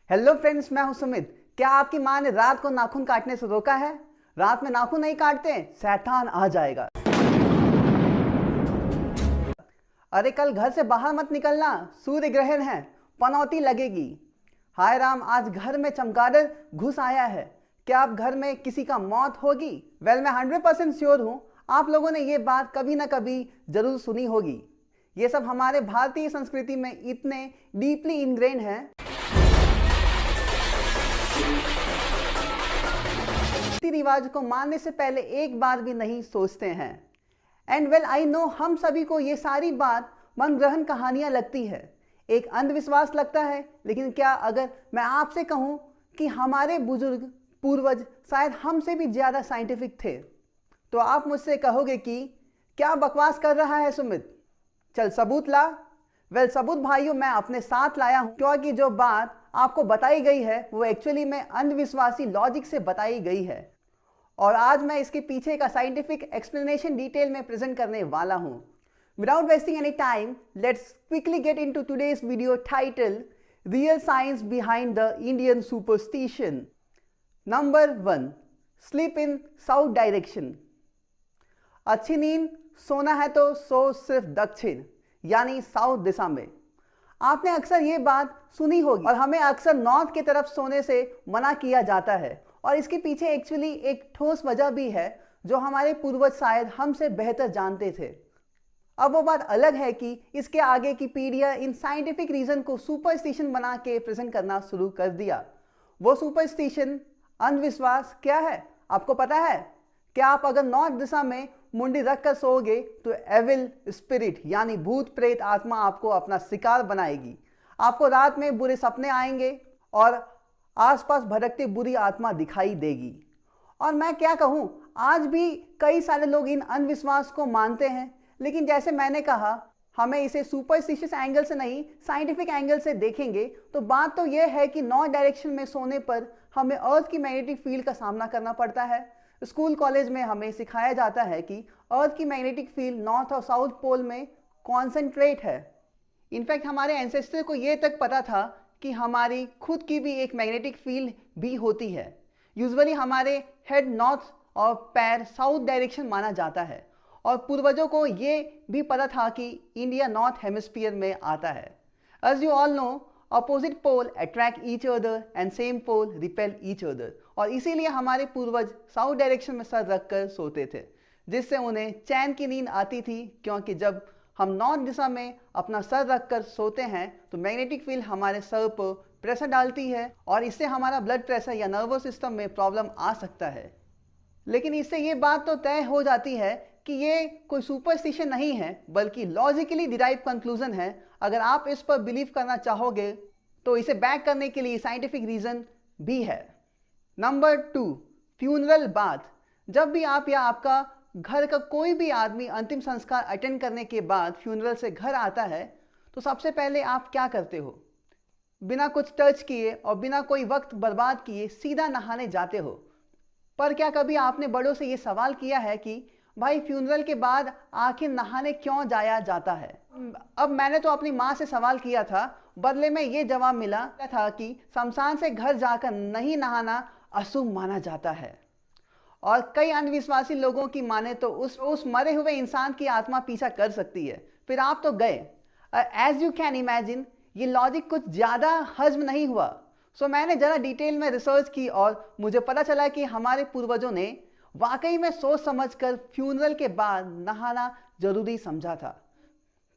Hello friends, मैं हूं सुमित। क्या आपकी माँ ने रात को नाखून काटने से रोका है? रात में नाखून नहीं काटते, शैतान आ जाएगा। अरे कल घर से बाहर मत निकलना, सूर्य ग्रहण है, पनौती लगेगी। हाय राम, आज घर में चमगादड़ घुस आया है। क्या आप घर में किसी का मौत होगी? वेल, मैं 100% श्योर हूं आप लोगों ने ये बात कभी ना कभी जरूर सुनी होगी। ये सब हमारे भारतीय संस्कृति में इतने डीपली इनग्रेन है। रीति रिवाज को मानने से पहले एक बार भी नहीं सोचते हैं। एंड वेल आई नो, हम सभी को ये सारी बात मनगढ़ंत कहानियां लगती है, एक अंधविश्वास लगता है। लेकिन क्या अगर मैं आपसे कहूं कि हमारे बुजुर्ग पूर्वज शायद हमसे भी ज्यादा साइंटिफिक थे, तो आप मुझसे कहोगे कि क्या बकवास कर रहा है सुमित, चल सबूत ला। वेल सबूत भाइयों मैं अपने साथ लाया हूं, क्योंकि जो बात आपको बताई गई है वो एक्चुअली में अंधविश्वासी लॉजिक से बताई गई है, और आज मैं इसके पीछे का साइंटिफिक एक्सप्लेनेशन डिटेल में प्रेजेंट करने वाला हूं। Without wasting any time, let's quickly get into today's video title real science behind the Indian superstition. Number 1, sleep in south direction. अच्छी नींद सोना है तो सो सिर्फ दक्षिण यानी साउथ दिशा में। आपने अक्सर ये बात सुनी होगी, और हमें अक्सर नॉर्थ की तरफ सोने से मना किया जाता है, और इसके पीछे एक्चुअली एक ठोस वजह भी है जो हमारे पूर्वज शायद हमसे बेहतर जानते थे। अब वो बात अलग है कि इसके आगे की पीढ़ियां इन साइंटिफिक रीजन को सुपरस्टिशन बना के प्रेजेंट करना शुरू कर दिया। वो सुपरस्टिशन, अंधविश्वास क्या है आपको पता है? क्या आप अगर नॉर्थ दिशा में मुंडी रखकर सोओगे तो एविल स्पिरिट यानी भूत प्रेत आत्मा आपको अपना शिकार बनाएगी। आपको रात में बुरे सपने आएंगे और आसपास भटकती बुरी आत्मा दिखाई देगी। और मैं क्या कहूँ, आज भी कई सारे लोग इन अंधविश्वास को मानते हैं, लेकिन जैसे मैंने कहा हमें इसे सुपरस्टिशियस एंगल से नहीं, साइंटिफिक एंगल से देखेंगे तो बात तो यह है कि नॉर्थ डायरेक्शन में सोने पर हमें अर्थ की मैग्नेटिक फील्ड का सामना करना पड़ता है। स्कूल कॉलेज में हमें सिखाया जाता है कि अर्थ की मैग्नेटिक फील्ड नॉर्थ और साउथ पोल में कॉन्सेंट्रेट है। इनफैक्ट हमारे एंसेस्टर को यह तक पता था कि हमारी खुद की भी एक मैग्नेटिक फील्ड भी होती है। यूजुअली हमारे हेड नॉर्थ और पैर साउथ डायरेक्शन माना जाता है, और पूर्वजों को ये भी पता था कि इंडिया नॉर्थ हेमिस्फीयर में आता है। As you all know, opposite pole attract each other and same pole repel each other, और इसीलिए हमारे पूर्वज साउथ डायरेक्शन में सर रखकर सोते थे, जिससे उन्हें चैन की नींद आती थी। क्योंकि जब हम नॉर्थ दिशा में अपना सर रखकर सोते हैं तो मैग्नेटिक फील्ड हमारे सर पर प्रेशर डालती है, और इससे हमारा ब्लड प्रेशर या नर्वस सिस्टम में प्रॉब्लम आ सकता है। लेकिन इससे ये बात तो तय हो जाती है कि ये कोई सुपरस्टिशन नहीं है, बल्कि लॉजिकली डिराइव कंक्लूजन है। अगर आप इस पर बिलीव करना चाहोगे तो इसे बैक करने के लिए साइंटिफिक रीजन भी है। Number 2, funeral bath. जब भी आप या आपका घर का कोई भी आदमी अंतिम संस्कार अटेंड करने के बाद फ्यूनरल से घर आता है तो सबसे पहले आप क्या करते हो? बिना कुछ टच किए और बिना कोई वक्त बर्बाद किए सीधा नहाने जाते हो। पर क्या कभी आपने बड़ों से ये सवाल किया है कि भाई फ्यूनरल के बाद आखिर नहाने क्यों जाया जाता है? अब मैंने तो अपनी माँ से सवाल किया था, बदले में ये जवाब मिला था कि शमशान से घर जाकर नहीं नहाना अशुभ माना जाता है। और कई अंधविश्वासी लोगों की माने तो उस मरे हुए इंसान की आत्मा पीछा कर सकती है। फिर आप तो गए। एज यू कैन इमेजिन, ये लॉजिक कुछ ज़्यादा हजम नहीं हुआ। सो मैंने ज़रा डिटेल में रिसर्च की और मुझे पता चला कि हमारे पूर्वजों ने वाकई में सोच समझकर फ्यूनरल के बाद नहाना जरूरी समझा था।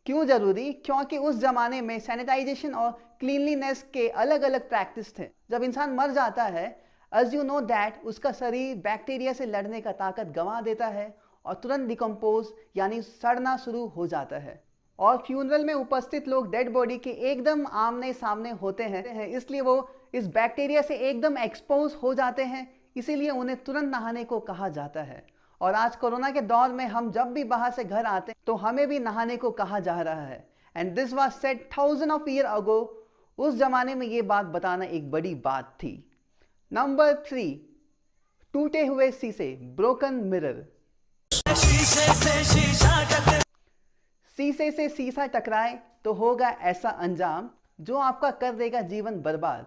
क्यों जरूरी? क्योंकि उस जमाने में सैनिटाइजेशन और क्लीनलीनेस के अलग अलग प्रैक्टिस थे। जब इंसान मर जाता है, एज यू नो दैट, उसका शरीर बैक्टीरिया से लड़ने का ताकत गंवा देता है और तुरंत डिकम्पोज यानी सड़ना शुरू हो जाता है। और फ्यूनरल में उपस्थित लोग डेड बॉडी के एकदम आमने सामने होते हैं, इसलिए वो इस बैक्टीरिया से एकदम एक्सपोज हो जाते हैं। इसीलिए उन्हें तुरंत नहाने को कहा जाता है। और आज कोरोना के दौर में हम जब भी बाहर से घर आते हैं तो हमें भी नहाने को कहा जा रहा है। And this was said thousand of year ago. उस जमाने में ये बात बताना एक बड़ी बात थी। नंबर 3, टूटे हुए शीशे, ब्रोकन मिरर। शीशे से शीशा टकराए तो होगा ऐसा अंजाम जो आपका कर देगा जीवन बर्बाद।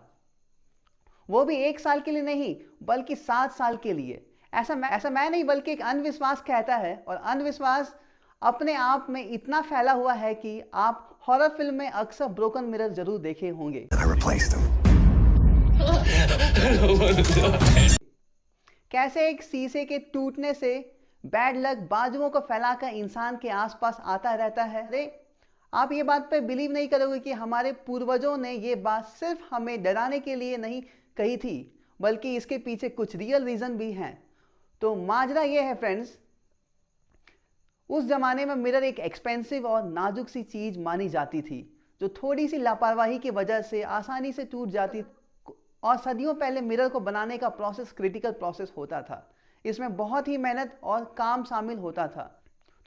वो भी 1 साल के लिए नहीं बल्कि 7 साल के लिए। ऐसा मैं नहीं बल्कि एक अंधविश्वास कहता है, और अंधविश्वास अपने आप में इतना फैला हुआ है कि आप हॉरर फिल्म में अक्सर ब्रोकन मिरर जरूर देखे होंगे। कैसे एक शीशे के टूटने से बैड लक बाजुओं को फैलाकर इंसान के आसपास आता रहता है। अरे आप ये बात पे बिलीव नहीं करोगे कि हमारे पूर्वजों ने ये बात सिर्फ हमें डराने के लिए नहीं कही थी, बल्कि इसके पीछे कुछ रियल रीजन भी हैं। तो माजरा ये है फ्रेंड्स, उस जमाने में मिरर एक एक्सपेंसिव और नाजुक सी चीज मानी जाती थी, जो थोड़ी सी लापरवाही की वजह से आसानी से टूट जाती, और सदियों पहले मिरर को बनाने का प्रोसेस क्रिटिकल प्रोसेस होता था। इसमें बहुत ही मेहनत और काम शामिल होता था।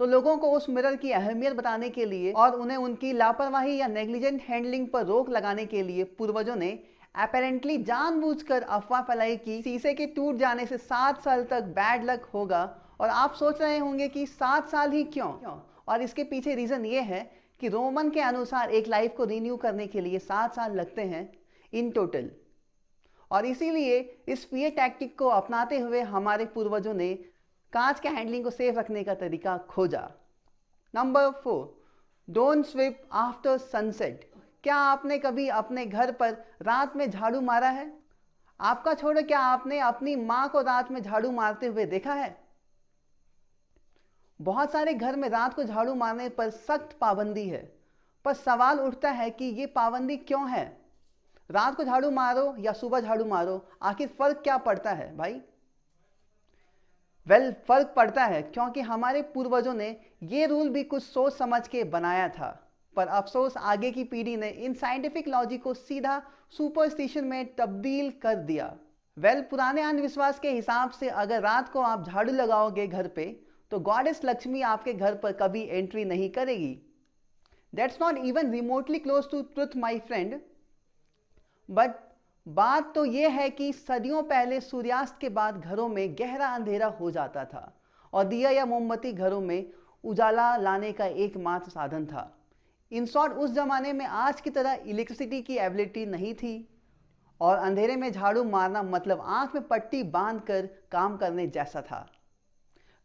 तो लोगों को उस मिरर की अहमियत बताने के लिए और उन्हें उनकी लापरवाही या नेग्लिजेंट हैंडलिंग पर रोक लगाने के लिए पूर्वजों ने अपेरेंटली जानबूझकर अफवाह फैलाई कि शीशे के टूट जाने से 7 साल तक बैड लक होगा। और आप सोच रहे होंगे कि 7 साल ही क्यों? और इसके पीछे रीजन ये है कि रोमन के अनुसार एक लाइफ को रिन्यू करने के लिए 7 साल लगते हैं इन टोटल, और इसीलिए इस फियर टैक्टिक को अपनाते हुए हमारे पूर्वजों ने कांच के हैंडलिंग को सेफ रखने का तरीका खोजा। Number 4, don't sweep after sunset. क्या आपने कभी अपने घर पर रात में झाड़ू मारा है? आपका छोड़ो, क्या आपने अपनी मां को रात में झाड़ू मारते हुए देखा है? बहुत सारे घर में रात को झाड़ू मारने पर सख्त पाबंदी है, पर सवाल उठता है कि ये पाबंदी क्यों है? रात को झाड़ू मारो या सुबह झाड़ू मारो, आखिर फर्क क्या पड़ता है भाई? फर्क पड़ता है क्योंकि हमारे पूर्वजों ने ये रूल भी कुछ सोच समझ के बनाया था, पर अफसोस आगे की पीढ़ी ने इन साइंटिफिक लॉजिक को सीधा सुपरस्टिशन में तब्दील कर दिया। पुराने अंधविश्वास के हिसाब से अगर रात को आप झाड़ू लगाओगे घर पे, तो गॉडेस लक्ष्मी आपके घर पर कभी एंट्री नहीं करेगी। That's not even remotely close to truth my friend. But बात तो यह है कि सदियों पहले सूर्यास्त के बाद घरों में गहरा अंधेरा हो जाता था, और दिया या मोमबत्ती घरों में उजाला लाने का एकमात्र साधन था। इन शॉर्ट, उस जमाने में आज की तरह इलेक्ट्रिसिटी की एबिलिटी नहीं थी, और अंधेरे में झाड़ू मारना मतलब आंख में पट्टी बांधकर काम करने जैसा था।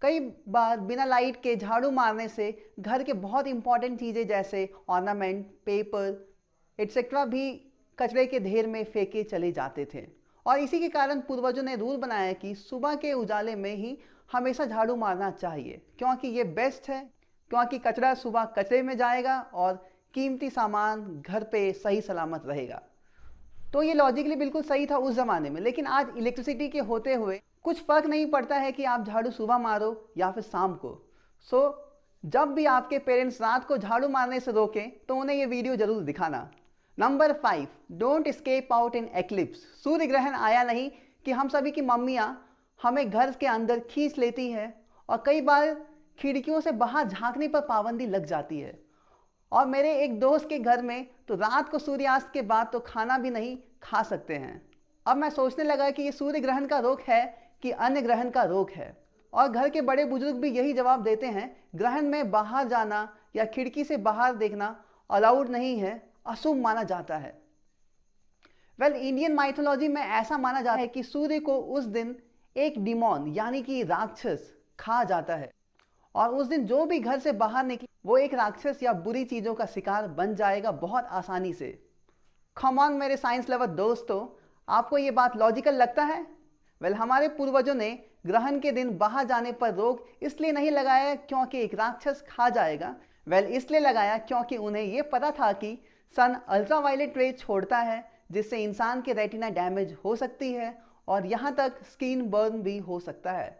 कई बार बिना लाइट के झाड़ू मारने से घर के बहुत इंपॉर्टेंट चीजें जैसे ऑर्नामेंट, पेपर एटसेट्रा भी कचरे के ढेर में फेंके चले जाते थे। और इसी के कारण पूर्वजों ने रूल बनाया कि सुबह के उजाले में ही हमेशा झाड़ू मारना चाहिए, क्योंकि ये बेस्ट है, क्योंकि कचरा सुबह कचरे में जाएगा और कीमती सामान घर पे सही सलामत रहेगा। तो ये लॉजिकली बिल्कुल सही था उस जमाने में, लेकिन आज इलेक्ट्रिसिटी के होते हुए कुछ फर्क नहीं पड़ता है कि आप झाड़ू सुबह मारो या फिर शाम को। जब भी आपके पेरेंट्स रात को झाड़ू मारने से रोकें तो उन्हें ये वीडियो जरूर दिखाना। Number 5, don't escape out in eclipse. सूर्य ग्रहण आया नहीं कि हम सभी की मम्मियाँ हमें घर के अंदर खींच लेती है, और कई बार खिड़कियों से बाहर झांकने पर पाबंदी लग जाती है। और मेरे एक दोस्त के घर में तो रात को सूर्यास्त के बाद तो खाना भी नहीं खा सकते हैं। अब मैं सोचने लगा कि ये सूर्य ग्रहण का रोग है कि अन्य ग्रहण का रोग है, और घर के बड़े बुजुर्ग भी यही जवाब देते हैं, ग्रहण में बाहर जाना या खिड़की से बाहर देखना अलाउड नहीं है, अशुभ माना जाता है। इंडियन माइथोलॉजी में ऐसा माना जाता है कि सूर्य को उस दिन एक डिमॉन यानी कि राक्षस खा जाता है, और उस दिन जो भी घर से बाहर निकले वो एक राक्षस या बुरी चीजों का शिकार बन जाएगा बहुत आसानी से। कम ऑन मेरे साइंस लवर दोस्तों, आपको ये बात लॉजिकल लगता है? हमारे पूर्वजों ने ग्रहण के दिन बाहर जाने पर रोक इसलिए नहीं लगाया क्योंकि एक राक्षस खा जाएगा, इसलिए लगाया क्योंकि उन्हें यह पता था कि सन अल्ट्रावायलेट रे छोड़ता है, जिससे इंसान के रेटिना डैमेज हो सकती है और यहाँ तक स्किन बर्न भी हो सकता है।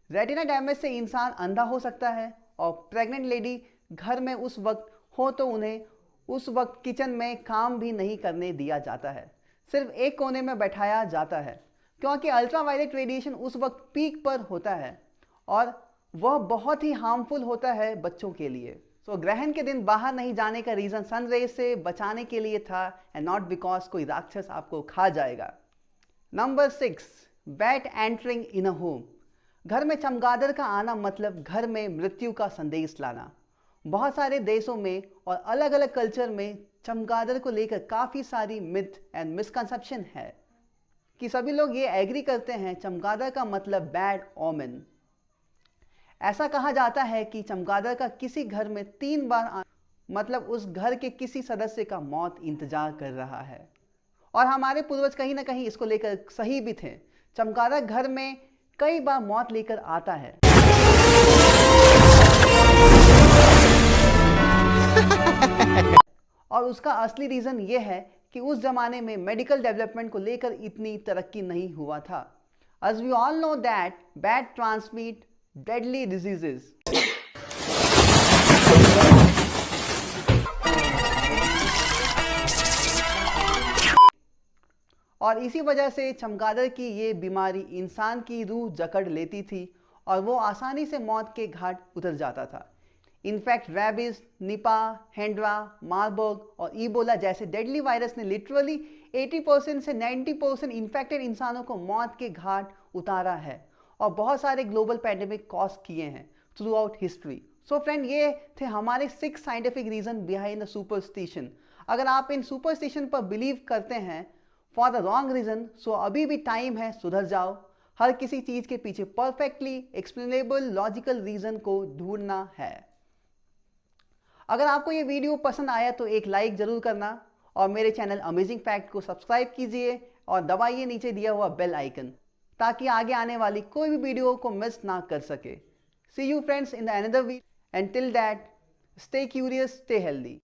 रेटिना डैमेज से इंसान अंधा हो सकता है, और प्रेग्नेंट लेडी घर में उस वक्त हो तो उन्हें उस वक्त किचन में काम भी नहीं करने दिया जाता है, सिर्फ एक कोने में बैठाया जाता है, क्योंकि अल्ट्रावायलेट रेडिएशन उस वक्त पीक पर होता है और वह बहुत ही हार्मफुल होता है बच्चों के लिए। ग्रहण के दिन बाहर नहीं जाने का रीजन सन रेज से बचाने के लिए था, एंड नॉट बिकॉज कोई राक्षस आपको खा जाएगा। Number 6, bat entering in a home. घर में चमगादड़ का आना मतलब घर में मृत्यु का संदेश लाना। बहुत सारे देशों में और अलग अलग कल्चर में चमगादड़ को लेकर काफ़ी सारी मिथ एंड मिसकंसेप्शन है। कि सभी लोग ये एग्री करते हैं चमगादड़ का मतलब बैड ओमेन। ऐसा कहा जाता है कि चमगादड़ का किसी घर में 3 बार मतलब उस घर के किसी सदस्य का मौत इंतजार कर रहा है। और हमारे पूर्वज कहीं ना कहीं इसको लेकर सही भी थे। चमगादड़ घर में कई बार मौत लेकर आता है। और उसका असली रीजन ये है कि उस जमाने में मेडिकल डेवलपमेंट को लेकर इतनी तरक्की नहीं हुआ था। As we all know that bat transmit deadly diseases. और इसी वजह से चमगादड़ की ये बीमारी इंसान की रूह जकड़ लेती थी और वो आसानी से मौत के घाट उतर जाता था। In fact rabies, Nipah, Hendra, Marburg और ईबोला जैसे डेडली वायरस ने लिटरली 80% से 90% इन्फेक्टेड इंसानों को मौत के घाट उतारा है और बहुत सारे ग्लोबल पैंडेमिक कॉज किए हैं throughout history. So friend, ये थे हमारे 6 scientific reason behind the superstition. अगर आप इन सुपरस्टिशन पर बिलीव करते हैं for the wrong reason, so अभी भी टाइम है, सुधर जाओ। हर किसी चीज के पीछे परफेक्टली एक्सप्लेनेबल लॉजिकल रीजन को ढूंढना है। अगर आपको ये वीडियो पसंद आया तो एक लाइक जरूर करना और मेरे चैनल अमेजिंग फैक्ट को सब्सक्राइब कीजिए और दबाइए नीचे दिया हुआ बेल आइकन ताकि आगे आने वाली कोई भी वीडियो को मिस ना कर सके। See you friends in the another weekend till that stay curious, stay healthy.